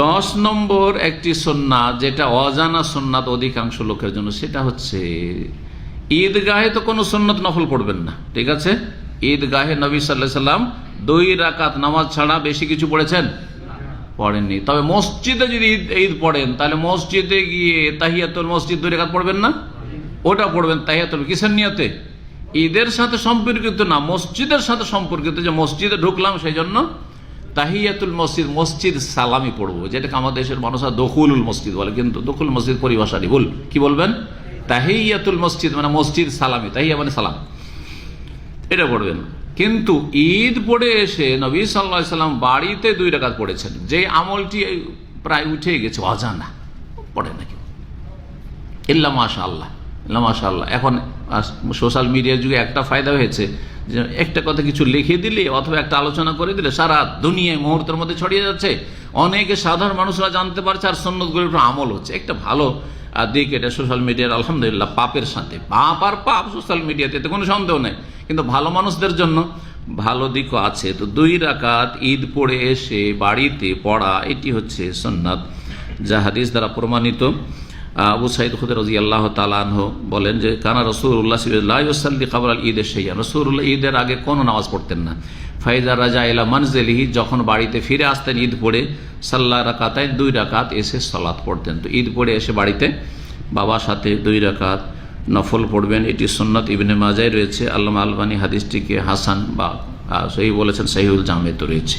10 নম্বর একটি সুন্নাত, যেটা অজানা সুন্নাত অধিকাংশ লোকের জন্য, সেটা হচ্ছে ঈদগাহে তো কোনো সুন্নত নফল পড়বেন না, ঠিক আছে। ঈদগাহে নবী সাল্লাল্লাহু আলাইহি সাল্লাম 2 রাকাত নামাজ ছাড়া বেশি কিছু পড়েছেন? পড়েননি। তবে মসজিদে যদি ঈদ পড়েন, তাহলে মসজিদে গিয়ে তাহিয়াতুল মসজিদ 2 রাকাত পড়বেন না? ওটা পড়বেন তাহিয়াতুল, কিসের নিয়তে? ঈদের সাথে সম্পর্কিত না, মসজিদের সাথে সম্পর্কিত, যে মসজিদে ঢুকলাম সেই জন্য তাহিয়াতুল মসজিদ, মসজিদ সালামি পড়বো, যেটাকে আমাদের দেশের মানুষরা দখুলুল মসজিদ বলে, কিন্তু দখুল মসজিদ পরিভাষাটি ভুল। কি বলবেন? তাহিয়াতুল মসজিদ মানে মসজিদ সালামি, তাহিয়া মানে সালাম, এটা পড়বেন। কিন্তু ঈদ পড়ে এসে নবী সাল্লাল্লাহু আলাইহি সাল্লাম বাড়িতে 2 রাকাত পড়েছেন, যে আমলটি প্রায় উঠে গেছে, অজানা, পড়ে নাকি ইল্লা মাশাআল্লাহ, ইল্লা মাশাআল্লাহ। এখন সোশ্যাল মিডিয়ার যুগে একটা ফায়দা হয়েছে, যে একটা কথা কিছু লিখে দিলে অথবা একটা আলোচনা করে দিলে সারা দুনিয়ায় মুহূর্তের মধ্যে ছড়িয়ে যাচ্ছে, অনেকে সাধারণ মানুষরা জানতে পারছে, আর সুন্নতগুলোর উপর আমল হচ্ছে। একটা ভালো দিক এটা সোশ্যাল মিডিয়ার, আলহামদুলিল্লাহ। পাপের সাথে পাপ আর পাপ সোশ্যাল মিডিয়াতে, এতে কোনো সন্দেহ নেই, কিন্তু ভালো মানুষদের জন্য ভালো দিকও আছে। তো 2 রাকাত ঈদ পড়ে এসে বাড়িতে পড়া, এটি হচ্ছে সুন্নাত, যা হাদিস দ্বারা প্রমাণিত। আবু সাঈদ খুদরি রাদিয়াল্লাহু তাআলা আনহু বলেন যে কানা রাসূলুল্লাহ সাল্লাল্লাহু আলাইহি ওয়াসাল্লাম ক্বাবলা ঈদ শাইআন, রাসূলুল্লাহ ঈদের আগে কোনো নামাজ পড়তেন না। ফাইজা রাজা ইলা মানজিলিহি, যখন বাড়িতে ফিরে আসতেন ঈদ পড়ে, সাল্লা রাকাতাইন, 2 রাকাত এসে সালাত পড়তেন। তো ঈদ পড়ে এসে বাড়িতে বাবার সাথে 2 রাকাত নফল পড়বেন, এটি সুন্নাত। ইবনে মাজায় রয়েছে, আল্লামা আলবানী হাদিসটিকে হাসান বা সহিহ বলেছেন, সহিহুল জামেতে রয়েছে।